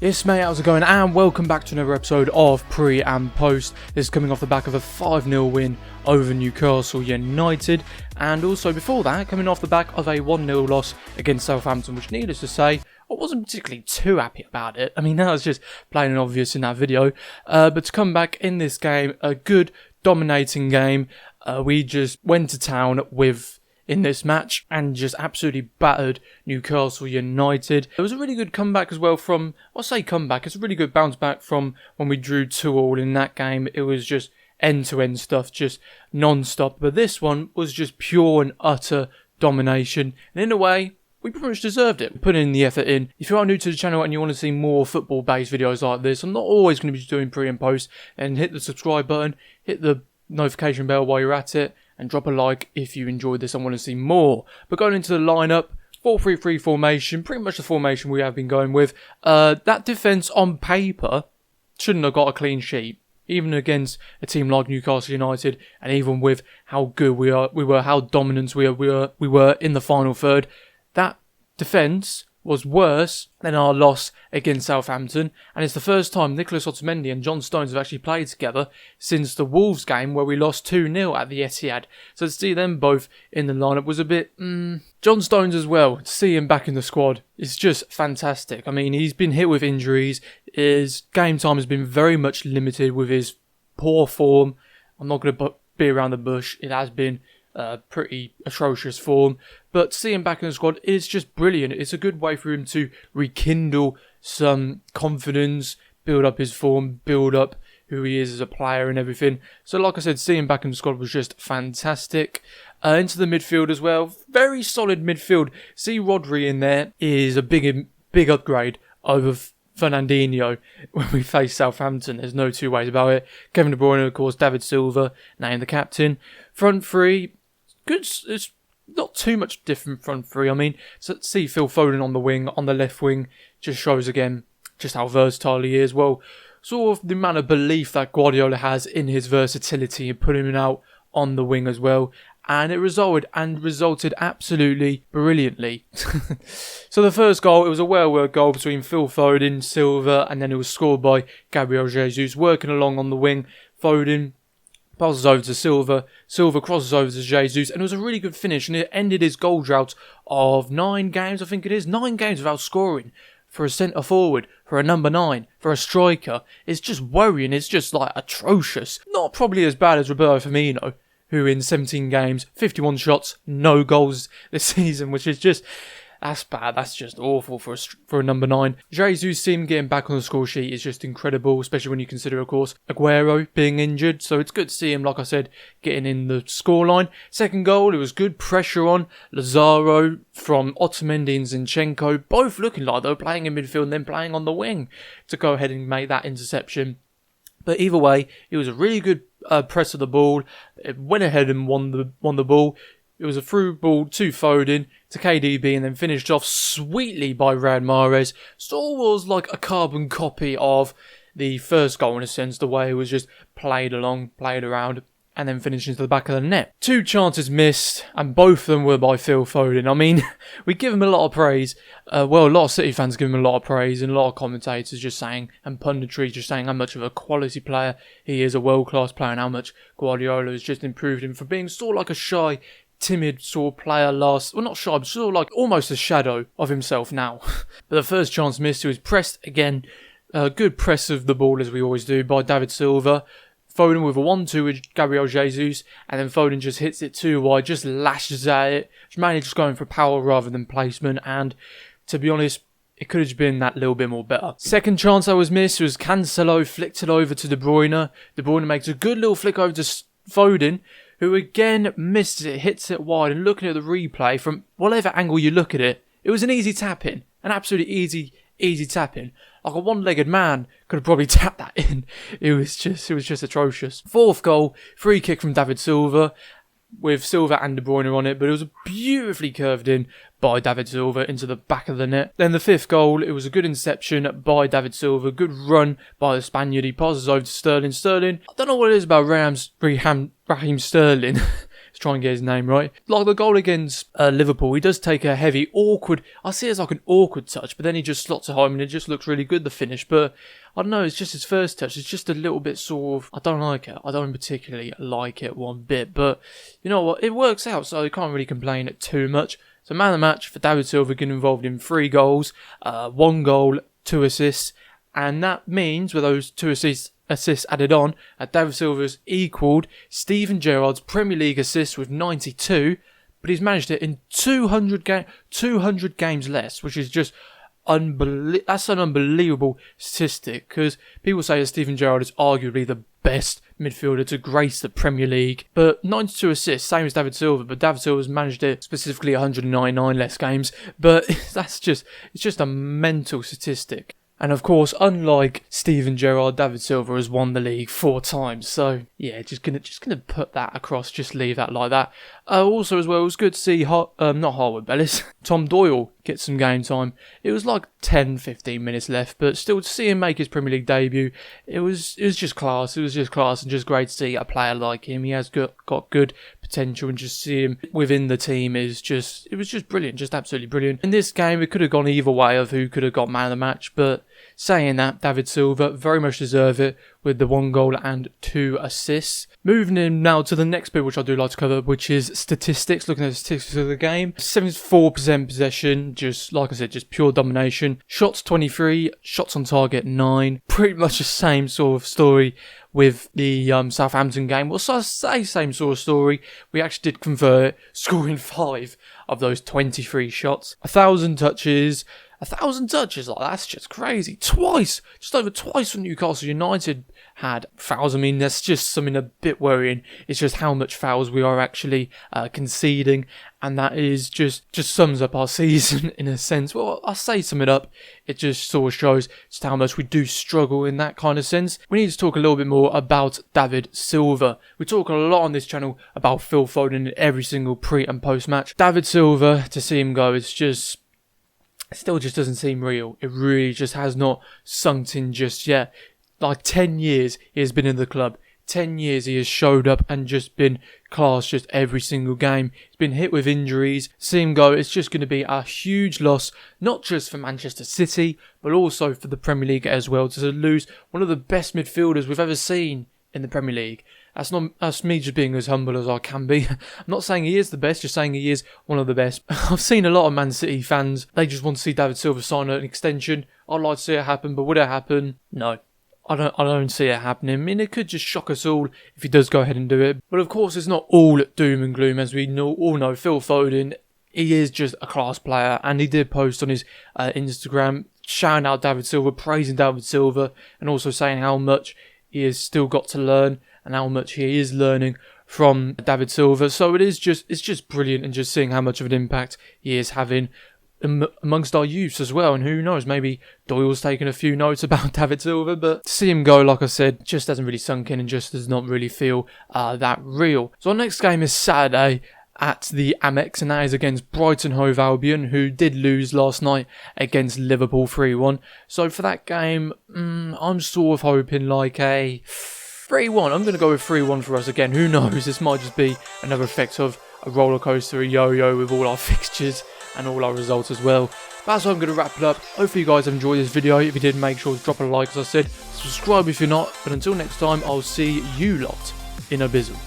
Yes mate, how's it going? And welcome back to another episode of Pre and Post. This is coming off the back of a 5-0 win over Newcastle United, and also before that coming off the back of a 1-0 loss against Southampton, which needless to say, I wasn't particularly too happy about it. I mean, that was just plain and obvious in that video, but to come back in this game, a good dominating game. We just went to town in this match and just absolutely battered Newcastle United. It was a really good comeback as well from, I say comeback, it's a really good bounce back from when we drew 2-2 in that game. It was just end-to-end stuff, just non-stop. But this one was just pure and utter domination. And in a way, we pretty much deserved it. Putting the effort in. If you are new to the channel and you want to see more football-based videos like this, I'm not always going to be doing pre and post. And hit the subscribe button, hit the notification bell while you're at it, and drop a like if you enjoyed this and want to see more. But going into the lineup, 4-3-3 formation, pretty much the formation we have been going with. That defence on paper shouldn't have got a clean sheet, even against a team like Newcastle United, and even with how good we were, how dominant we were in the final third. That defence was worse than our loss against Southampton, and it's the first time Nicholas Otamendi and John Stones have actually played together since the Wolves game where we lost 2-0 at the Etihad. So to see them both in the lineup was a bit... John Stones as well, to see him back in the squad is just fantastic. I mean, he's been hit with injuries, his game time has been very much limited with his poor form. I'm not going to be around the bush, it has been pretty atrocious form, but to see him back in the squad is just brilliant. It's a good way for him to rekindle some confidence, build up his form, build up who he is as a player and everything. So like I said, seeing him back in the squad was just fantastic. Into the midfield as well, very solid midfield. See Rodri in there is a big upgrade over Fernandinho when we face Southampton. There's no two ways about it. Kevin De Bruyne, of course, David Silva, named the captain. Front three, good. It's not too much different front three. I mean, so see Phil Foden on the wing, on the left wing, just shows again just how versatile he is. Well, sort of the amount of belief that Guardiola has in his versatility and putting him out on the wing as well. And it resulted absolutely brilliantly. So the first goal, it was a well-worked goal between Phil Foden, Silva, and then it was scored by Gabriel Jesus, working along on the wing. Foden passes over to Silva, Silva crosses over to Jesus, and it was a really good finish, and it ended his goal drought of 9 games, I think it is, 9 games without scoring. For a centre-forward, for a number 9, for a striker, it's just worrying, it's just like atrocious. Not probably as bad as Roberto Firmino, who in 17 games, 51 shots, no goals this season, which is just, that's bad, that's just awful for a number 9. Jesus' team getting back on the score sheet is just incredible, especially when you consider, of course, Aguero being injured, so it's good to see him, like I said, getting in the scoreline. Second goal, it was good pressure on Lazaro from Otamendi and Zinchenko, both looking like they were playing in midfield and then playing on the wing to go ahead and make that interception. But either way, it was a really good press of the ball. It went ahead and won the ball. It was a through ball to Foden, to KDB, and then finished off sweetly by Riyad Mahrez. So it was like a carbon copy of the first goal in a sense, the way it was just played around, and then finished into the back of the net. 2 chances missed, and both of them were by Phil Foden. I mean, we give him a lot of praise. A lot of City fans give him a lot of praise, and a lot of commentators just saying, and punditry just saying how much of a quality player he is, a world-class player, and how much Guardiola has just improved him from being sort of like a shy, timid sort of player not shy, but sort of like almost a shadow of himself now. But the first chance missed, he was pressed again. Good press of the ball, as we always do, by David Silva. Foden with a 1-2 with Gabriel Jesus, and then Foden just hits it too wide, just lashes at it. It's mainly just going for power rather than placement, and to be honest, it could have been that little bit more better. Second chance that was missed was Cancelo flicked it over to De Bruyne. De Bruyne makes a good little flick over to Foden, who again misses it, hits it wide, and looking at the replay, from whatever angle you look at it, it was an easy tap-in, an absolutely easy tap-in. Like a one-legged man could have probably tapped that in. It was just atrocious. Fourth goal, free kick from David Silva, with Silva and De Bruyne on it, but it was beautifully curved in by David Silva into the back of the net. Then the fifth goal, it was a good inception by David Silva, good run by the Spaniard. He passes over to Sterling. I don't know what it is about Raheem Sterling. He's try and get his name right. Like the goal against Liverpool, he does take a heavy, awkward, I see it as like an awkward touch, but then he just slots it home and it just looks really good, the finish. But I don't know, it's just his first touch. It's just a little bit sort of, I don't like it. I don't particularly like it one bit. But you know what, it works out, so I can't really complain too much. So man of the match for David Silva, getting involved in 3 goals, 1 goal, 2 assists. And that means with those 2 assists added on, David Silva's equalled Steven Gerrard's Premier League assists with 92, but he's managed it in 200 games less, which is just that's an unbelievable statistic, because people say that Steven Gerrard is arguably the best midfielder to grace the Premier League, but 92 assists, same as David Silva, but David Silva's managed it specifically 199 less games, but it's just a mental statistic. And of course, unlike Steven Gerrard, David Silva has won the league 4 times. So yeah, just gonna put that across. Just leave that like that. Also, as well, it was good to see not Harwood Bellis, Tom Doyle get some game time. It was like 10-15 minutes left, but still to see him make his Premier League debut, it was just class. It was just class and just great to see a player like him. He has got good potential, and just see him within the team it was just brilliant, just absolutely brilliant. In this game, it could have gone either way of who could have got man of the match, but saying that, David Silva very much deserve it with the 1 goal and 2 assists. Moving in now to the next bit, which I do like to cover, which is statistics. Looking at the statistics of the game, 74% possession, just like I said, just pure domination. Shots 23, shots on target 9. Pretty much the same sort of story with the Southampton game. Well, so I say same sort of story. We actually did convert, scoring 5 of those 23 shots. 1,000 touches. 1,000 touches, like that's just crazy. Just over twice when Newcastle United had fouls. I mean, that's just something a bit worrying. It's just how much fouls we are actually conceding, and that is just sums up our season in a sense. Well, I say sum it up, it just sort of shows just how much we do struggle in that kind of sense. We need to talk a little bit more about David Silva. We talk a lot on this channel about Phil Foden in every single pre and post match. David Silva, to see him go, it's just still just doesn't seem real. It really just has not sunk in just yet. Like 10 years he has been in the club. 10 years he has showed up and just been class just every single game. He's been hit with injuries. See him go, it's just going to be a huge loss, not just for Manchester City, but also for the Premier League as well, to lose one of the best midfielders we've ever seen in the Premier League. That's me just being as humble as I can be. I'm not saying he is the best, just saying he is one of the best. I've seen a lot of Man City fans, they just want to see David Silva sign an extension. I'd like to see it happen, but would it happen? No. I don't see it happening. I mean, it could just shock us all if he does go ahead and do it. But of course, it's not all doom and gloom, as we all know. Phil Foden, he is just a class player, and he did post on his Instagram shouting out David Silva, praising David Silva, and also saying how much he has still got to learn and how much he is learning from David Silva. So it's just brilliant, and just seeing how much of an impact he is having amongst our youths as well. And who knows, maybe Doyle's taking a few notes about David Silva, but to see him go, like I said, just hasn't really sunk in and just does not really feel that real. So our next game is Saturday at the Amex, and that is against Brighton Hove Albion, who did lose last night against Liverpool 3-1. So for that game, I'm sort of hoping like a 3-1. I'm going to go with 3-1 for us again. Who knows? This might just be another effect of a roller coaster, a yo-yo with all our fixtures and all our results as well. That's how I'm going to wrap it up. Hopefully you guys have enjoyed this video. If you did, make sure to drop a like, as I said. Subscribe if you're not. But until next time, I'll see you lot in a bizzle.